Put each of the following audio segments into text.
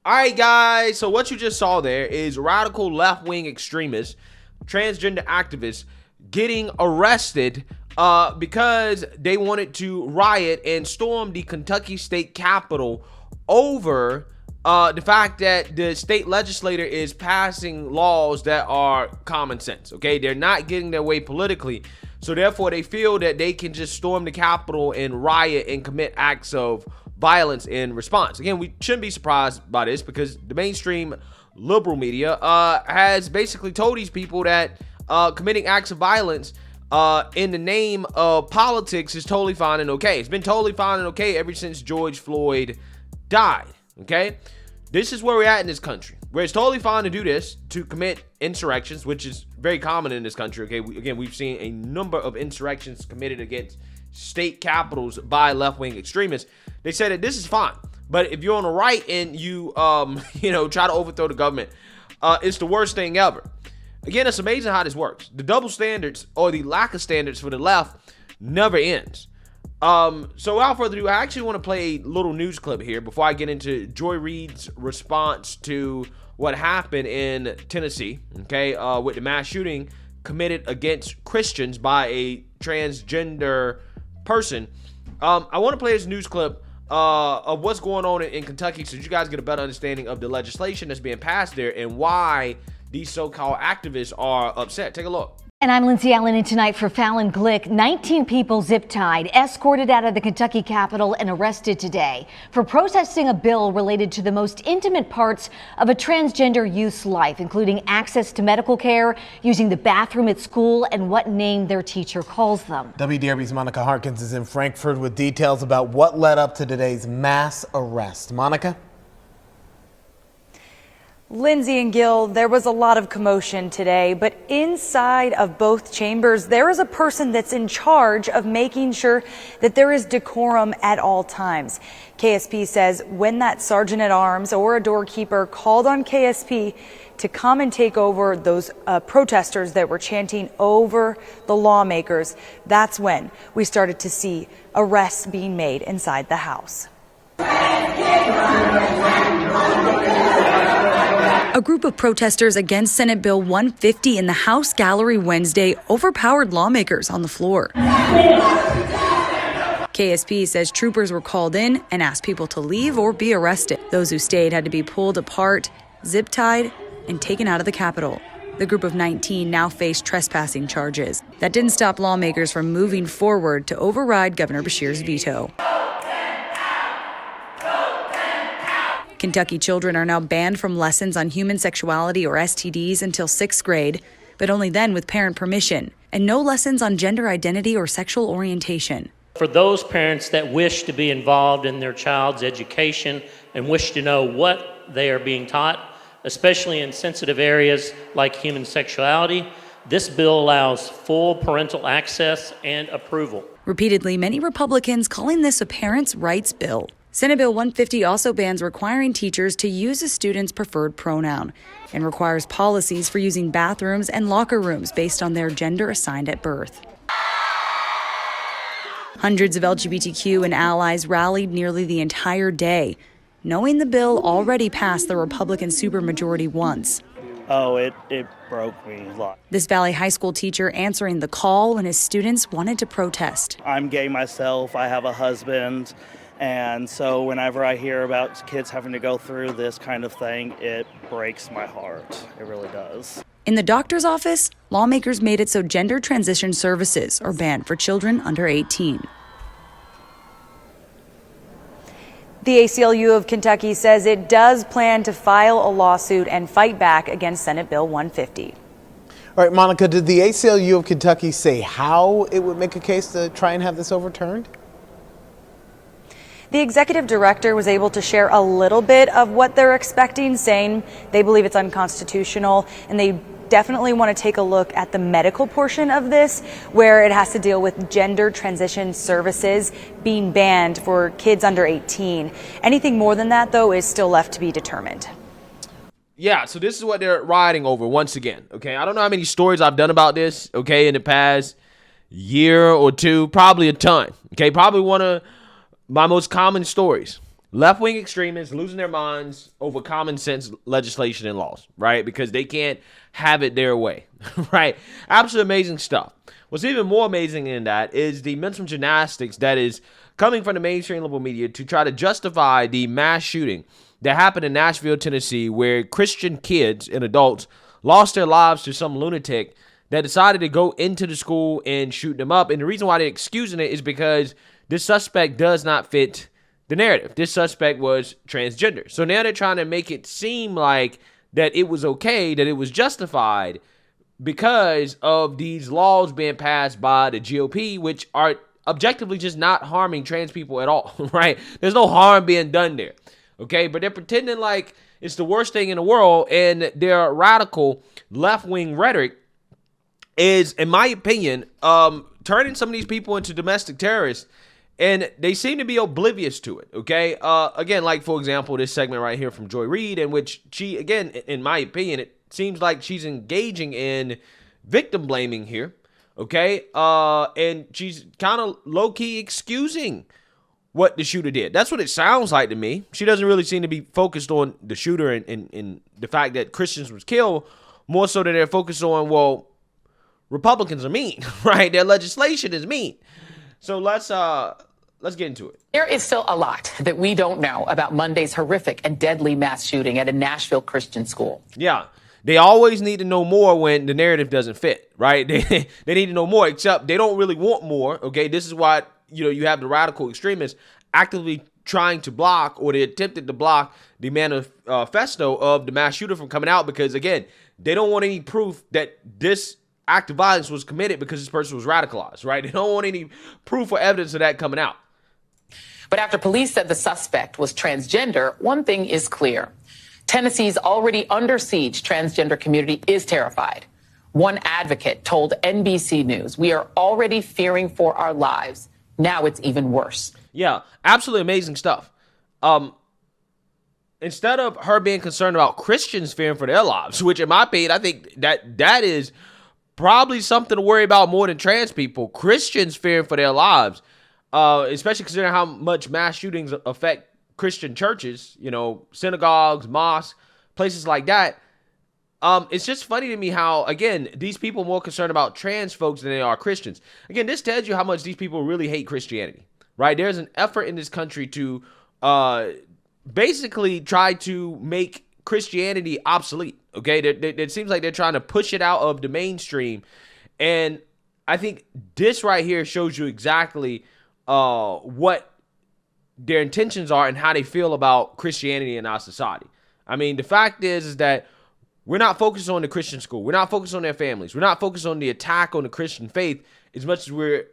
All right, guys, so what you just saw there is radical left-wing extremists, transgender activists getting arrested because they wanted to riot and storm the Kentucky state capitol over the fact that the state legislature is passing laws that are common sense, okay? They're not getting their way politically, so therefore they feel that they can just storm the capitol and riot and commit acts of violence in response. Again, we shouldn't be surprised by this because the mainstream liberal media has basically told these people that committing acts of violence in the name of politics is totally fine and okay. It's been totally fine and okay ever since George Floyd died, okay? This is where we're at in this country, where it's totally fine to do this, to commit insurrections, which is very common in this country, okay? We've seen a number of insurrections committed against state capitals by left-wing extremists. They said that this is fine, but if you're on the right and you try to overthrow the government, it's the worst thing ever. Again, it's amazing how this works. The double standards, or the lack of standards for the left, never ends. So without further ado, I actually want to play a little news clip here before I get into Joy Reid's response to what happened in Tennessee, okay, with the mass shooting committed against Christians by a transgender person. I want to play this news clip of what's going on in Kentucky so you guys get a better understanding of the legislation that's being passed there and why these so-called activists are upset. Take a look. And I'm Lindsay Allen, and tonight for Fallon Glick, 19 people zip-tied, escorted out of the Kentucky Capitol and arrested today for protesting a bill related to the most intimate parts of a transgender youth's life, including access to medical care, using the bathroom at school, and what name their teacher calls them. WDRB's Monica Harkins is in Frankfurt with details about what led up to today's mass arrest. Monica? Lindsay and Gil, there was a lot of commotion today, but inside of both chambers, there is a person that's in charge of making sure that there is decorum at all times. KSP says when that sergeant at arms or a doorkeeper called on KSP to come and take over those protesters that were chanting over the lawmakers, that's when we started to see arrests being made inside the House. A group of protesters against Senate Bill 150 in the House gallery Wednesday overpowered lawmakers on the floor. KSP says troopers were called in and asked people to leave or be arrested. Those who stayed had to be pulled apart, zip-tied, and taken out of the Capitol. The group of 19 now face trespassing charges. That didn't stop lawmakers from moving forward to override Governor Beshear's veto. Kentucky children are now banned from lessons on human sexuality or STDs until 6th grade, but only then with parent permission, and no lessons on gender identity or sexual orientation. For those parents that wish to be involved in their child's education and wish to know what they are being taught, especially in sensitive areas like human sexuality, this bill allows full parental access and approval. Repeatedly, many Republicans calling this a parents' rights bill. Senate Bill 150 also bans requiring teachers to use a student's preferred pronoun and requires policies for using bathrooms and locker rooms based on their gender assigned at birth. Hundreds of LGBTQ and allies rallied nearly the entire day, knowing the bill already passed the Republican supermajority once. Oh, it broke me a lot. This Valley High School teacher answering the call when his students wanted to protest. I'm gay myself, I have a husband, and so whenever I hear about kids having to go through this kind of thing, it breaks my heart. It really does. In the doctor's office, lawmakers made it so gender transition services are banned for children under 18. The ACLU of Kentucky says it does plan to file a lawsuit and fight back against Senate Bill 150. All right, Monica, did the ACLU of Kentucky say how it would make a case to try and have this overturned? The executive director was able to share a little bit of what they're expecting, saying they believe it's unconstitutional and they definitely want to take a look at the medical portion of this, where it has to deal with gender transition services being banned for kids under 18. Anything more than that, though, is still left to be determined. Yeah, so this is what they're riding over once again, okay? I don't know how many stories I've done about this, okay, in the past year or two. Probably a ton, okay? Probably one of my most common stories. Left-wing extremists losing their minds over common sense legislation and laws, right? Because they can't have it their way, right? Absolutely amazing stuff. What's even more amazing than that is the mental gymnastics that is coming from the mainstream liberal media to try to justify the mass shooting that happened in Nashville, Tennessee, where Christian kids and adults lost their lives to some lunatic that decided to go into the school and shoot them up. And the reason why they're excusing it is because this suspect does not fit the narrative. This suspect was transgender. So now they're trying to make it seem like that it was okay, that it was justified because of these laws being passed by the GOP, which are objectively just not harming trans people at all, right? There's no harm being done there, okay? But they're pretending like it's the worst thing in the world, and their radical left-wing rhetoric is, in my opinion, turning some of these people into domestic terrorists. And they seem to be oblivious to it, okay? Again, like, for example, this segment right here from Joy Reid, in which she, again, in my opinion, it seems like she's engaging in victim blaming here, okay? And she's kind of low-key excusing what the shooter did. That's what it sounds like to me. She doesn't really seem to be focused on the shooter and the fact that Christians was killed, more so than they're focused on, well, Republicans are mean, right? Their legislation is mean. So let's get into it. There is still a lot that we don't know about Monday's horrific and deadly mass shooting at a Nashville Christian school. Yeah, they always need to know more when the narrative doesn't fit, right? They need to know more, except they don't really want more, okay? This is why, you have the radical extremists actively trying to block, or they attempted to block, the manifesto of the mass shooter from coming out because, again, they don't want any proof that this act of violence was committed because this person was radicalized, right? They don't want any proof or evidence of that coming out. But after police said the suspect was transgender, one thing is clear. Tennessee's already under siege transgender community is terrified. One advocate told NBC News, "We are already fearing for our lives. Now it's even worse." Yeah, absolutely amazing stuff. Instead of her being concerned about Christians fearing for their lives, which in my opinion, I think that is probably something to worry about more than trans people. Christians fearing for their lives, especially considering how much mass shootings affect Christian churches, synagogues, mosques, places like that. It's just funny to me how, again, these people are more concerned about trans folks than they are Christians. Again, this tells you how much these people really hate Christianity, right? There's an effort in this country to basically try to make Christianity obsolete, okay? It seems like they're trying to push it out of the mainstream. And I think this right here shows you exactly what their intentions are and how they feel about Christianity in our society. I mean, the fact is that we're not focused on the Christian school. We're not focused on their families. We're not focused on the attack on the Christian faith as much as we're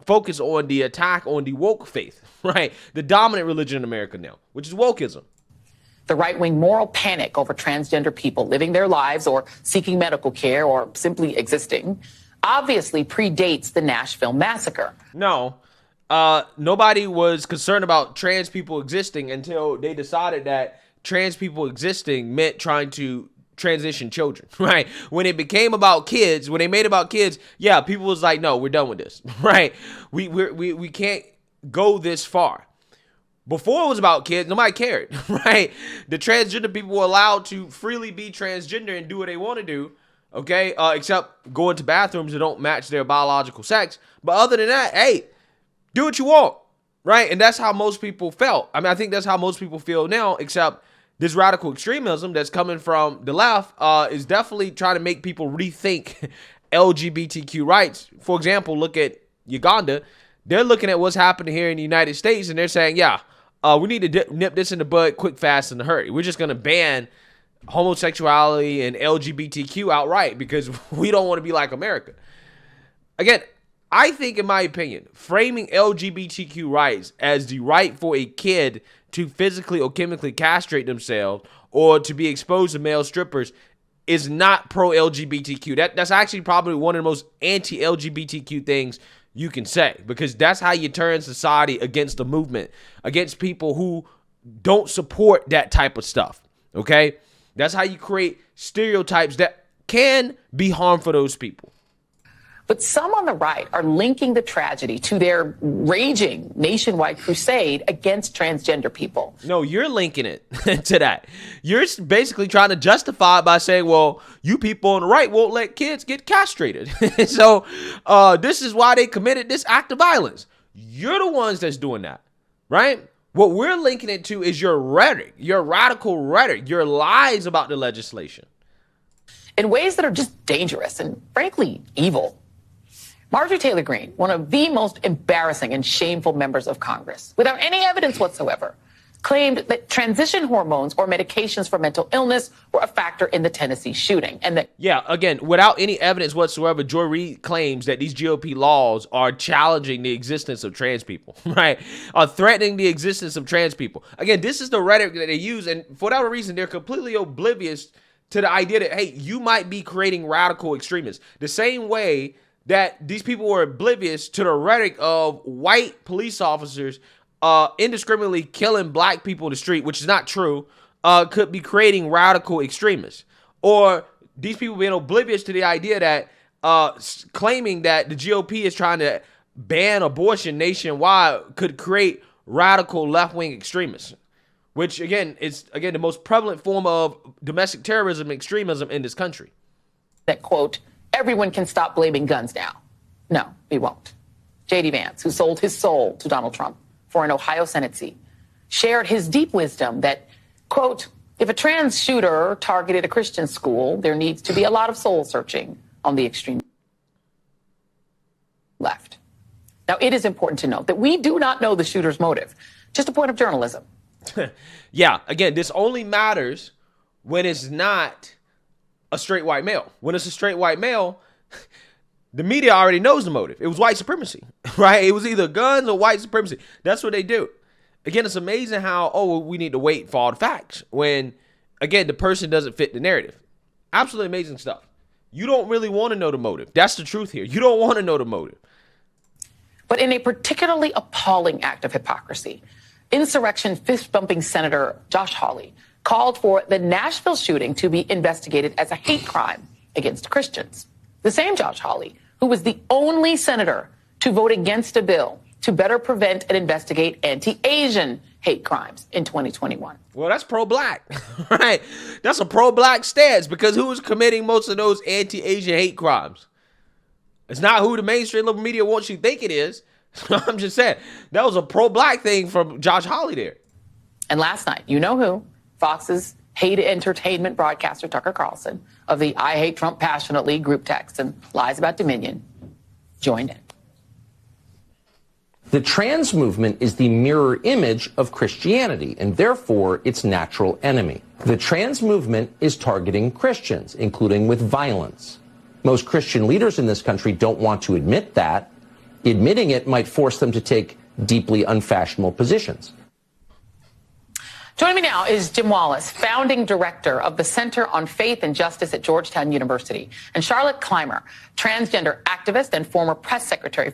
focused on the attack on the woke faith, right? The dominant religion in America now, which is wokeism. The right-wing moral panic over transgender people living their lives or seeking medical care or simply existing obviously predates the Nashville massacre. No, nobody was concerned about trans people existing until they decided that trans people existing meant trying to transition children, right? When it became about kids, when they made it about kids, yeah, people was like, no, we're done with this, right? We can't go this far. Before it was about kids, nobody cared, right? The transgender people were allowed to freely be transgender and do what they want to do, okay? Except go into bathrooms that don't match their biological sex. But other than that, hey, do what you want, right? And that's how most people felt. I mean, I think that's how most people feel now, except this radical extremism that's coming from the left is definitely trying to make people rethink LGBTQ rights. For example, look at Uganda. They're looking at what's happening here in the United States, and they're saying, yeah, we need to nip this in the bud quick, fast, in a hurry. We're just going to ban homosexuality and LGBTQ outright because we don't want to be like America. Again, I think, in my opinion, framing LGBTQ rights as the right for a kid to physically or chemically castrate themselves or to be exposed to male strippers is not pro-LGBTQ. That's actually probably one of the most anti-LGBTQ things you can say, because that's how you turn society against the movement, against people who don't support that type of stuff, okay? That's how you create stereotypes that can be harmful to those people. But some on the right are linking the tragedy to their raging nationwide crusade against transgender people. No, you're linking it to that. You're basically trying to justify it by saying, well, you people on the right won't let kids get castrated. So this is why they committed this act of violence. You're the ones that's doing that, right? What we're linking it to is your rhetoric, your radical rhetoric, your lies about the legislation. In ways that are just dangerous and frankly evil. Marjorie Taylor Greene, one of the most embarrassing and shameful members of Congress, without any evidence whatsoever, claimed that transition hormones or medications for mental illness were a factor in the Tennessee shooting. And that, yeah, again, without any evidence whatsoever, Joy Reid claims that these GOP laws are challenging the existence of trans people, right? Are threatening the existence of trans people. Again, this is the rhetoric that they use, and for whatever reason, they're completely oblivious to the idea that, hey, you might be creating radical extremists. The same way that these people were oblivious to the rhetoric of white police officers indiscriminately killing black people in the street, which is not true, could be creating radical extremists. Or these people being oblivious to the idea that claiming that the GOP is trying to ban abortion nationwide could create radical left-wing extremists, which, again, is, again, the most prevalent form of domestic terrorism and extremism in this country. that, quote, everyone can stop blaming guns now. No, we won't. J.D. Vance, who sold his soul to Donald Trump for an Ohio Senate seat, shared his deep wisdom that, quote, if a trans shooter targeted a Christian school, there needs to be a lot of soul searching on the extreme left. Now, it is important to note that we do not know the shooter's motive. Just a point of journalism. Yeah, again, this only matters when it's not a straight white male. When it's a straight white male, the media already knows the motive. It was white supremacy, right? It was either guns or white supremacy. That's what they do. Again, it's amazing how, oh, we need to wait for all the facts when, again, the person doesn't fit the narrative. Absolutely amazing stuff. You don't really want to know the motive. That's the truth here. You don't want to know the motive. But in a particularly appalling act of hypocrisy, insurrection fist-bumping Senator Josh Hawley called for the Nashville shooting to be investigated as a hate crime against Christians. The same Josh Hawley, who was the only senator to vote against a bill to better prevent and investigate anti-Asian hate crimes in 2021. Well, that's pro-black, right? That's a pro-black stance, because who is committing most of those anti-Asian hate crimes? It's not who the mainstream liberal media wants you to think it is. I'm just saying, that was a pro-black thing from Josh Hawley there. And last night, you know who? Fox's hate entertainment broadcaster Tucker Carlson of the I Hate Trump Passionately group text and Lies About Dominion joined in. The trans movement is the mirror image of Christianity and therefore its natural enemy. The trans movement is targeting Christians, including with violence. Most Christian leaders in this country don't want to admit that. Admitting it might force them to take deeply unfashionable positions. Joining me now is Jim Wallace, founding director of the Center on Faith and Justice at Georgetown University, and Charlotte Clymer, transgender activist and former press secretary.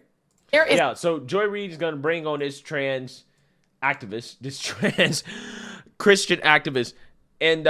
Yeah, so Joy Reid is going to bring on this trans activist, this trans Christian activist, and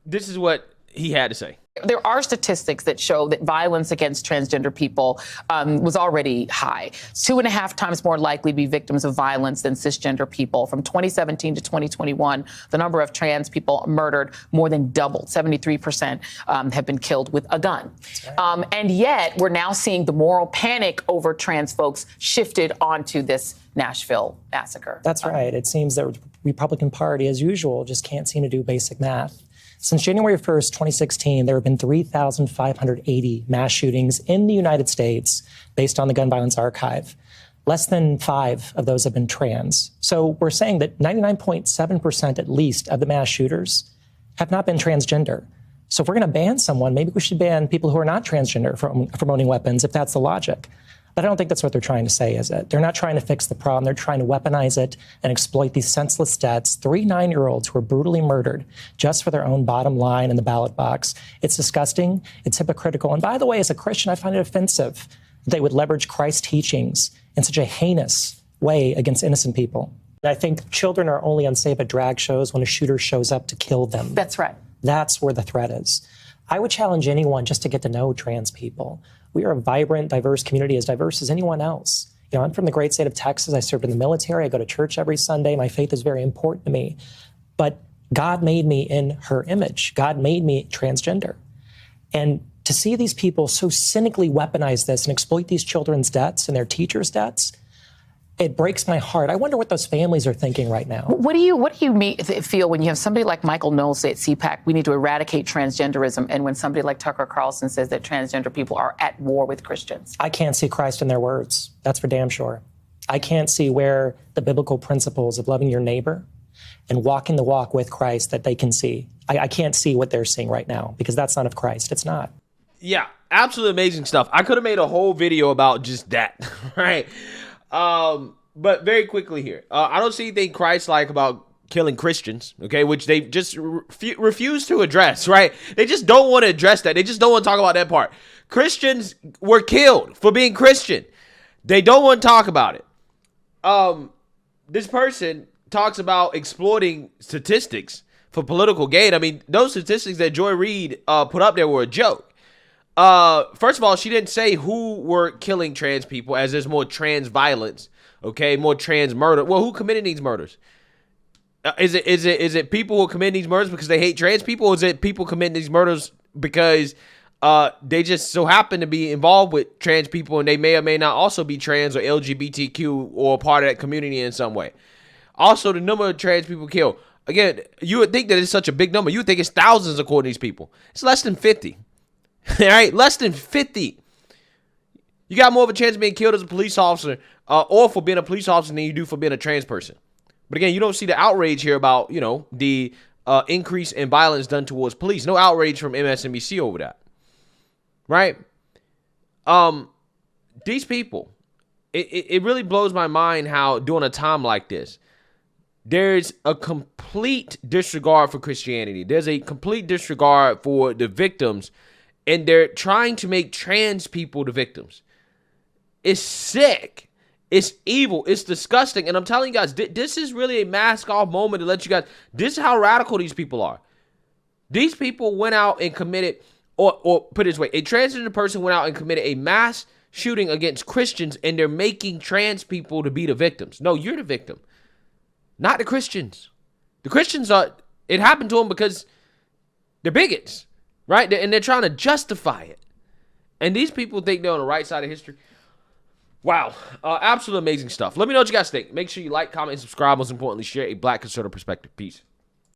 this is what he had to say. There are statistics that show that violence against transgender people was already high. 2.5 times more likely to be victims of violence than cisgender people. From 2017 to 2021, the number of trans people murdered more than doubled. 73% have been killed with a gun. Right. And yet we're now seeing the moral panic over trans folks shifted onto this Nashville massacre. That's right. It seems that the Republican Party, as usual, just can't seem to do basic math. Since January 1st, 2016, there have been 3,580 mass shootings in the United States based on the Gun Violence Archive. Less than 5 of those have been trans. So we're saying that 99.7% at least of the mass shooters have not been transgender. So if we're going to ban someone, maybe we should ban people who are not transgender from owning weapons, if that's the logic. But I don't think that's what they're trying to say, is it? They're not trying to fix the problem. They're trying to weaponize it and exploit these senseless deaths. 3 9-year-olds who were brutally murdered just for their own bottom line in the ballot box. It's disgusting. It's hypocritical. And by the way, as a Christian, I find it offensive that they would leverage Christ's teachings in such a heinous way against innocent people. And I think children are only unsafe at drag shows when a shooter shows up to kill them. That's right. That's where the threat is. I would challenge anyone just to get to know trans people. We are a vibrant, diverse community, as diverse as anyone else. You know, I'm from the great state of Texas. I served in the military. I go to church every Sunday. My faith is very important to me. But God made me in her image. God made me transgender. And to see these people so cynically weaponize this and exploit these children's deaths and their teachers' deaths, it breaks my heart. I wonder what those families are thinking right now. What do you feel when you have somebody like Michael Knowles say at CPAC, we need to eradicate transgenderism, and when somebody like Tucker Carlson says that transgender people are at war with Christians? I can't see Christ in their words. That's for damn sure. I can't see where the biblical principles of loving your neighbor and walking the walk with Christ that they can see. I can't see what they're seeing right now, because that's not of Christ. It's not. Yeah, absolutely amazing stuff. I could have made a whole video about just that, right? But very quickly here, I don't see anything Christ-like about killing Christians, okay, which they just refuse to address, right? They just don't want to address that. They just don't want to talk about that part. Christians were killed for being Christian. They don't want to talk about it. This person talks about exploiting statistics for political gain. I mean, those statistics that Joy Reid put up there were a joke. First of all, she didn't say who were killing trans people, as there's more trans violence, okay, more trans murder. Well, who committed these murders? Is it people who commit these murders because they hate trans people, or is it people committing these murders because they just so happen to be involved with trans people and they may or may not also be trans or LGBTQ or part of that community in some way? Also, the number of trans people killed. Again, you would think that it's such a big number. You would think it's thousands according to these people. It's less than 50. All right, less than 50. You got more of a chance of being killed as a police officer or for being a police officer than you do for being a trans person. But again, you don't see the outrage here about, you know, the increase in violence done towards police. No outrage from MSNBC over that. Right? These people, it really blows my mind how during a time like this, there's a complete disregard for Christianity. There's a complete disregard for the victims. And they're trying to make trans people the victims. It's sick. It's evil. It's disgusting. And I'm telling you guys, this is really a mask off moment to let you guys, this is how radical these people are. These people went out and committed, or put it this way, a transgender person went out and committed a mass shooting against Christians, and they're making trans people to be the victims. No, you're the victim, not the Christians. The Christians it happened to them because they're bigots. Right? And they're trying to justify it. And these people think they're on the right side of history. Wow. Absolute amazing stuff. Let me know what you guys think. Make sure you like, comment, and subscribe. Most importantly, share a Black conservative perspective. Peace.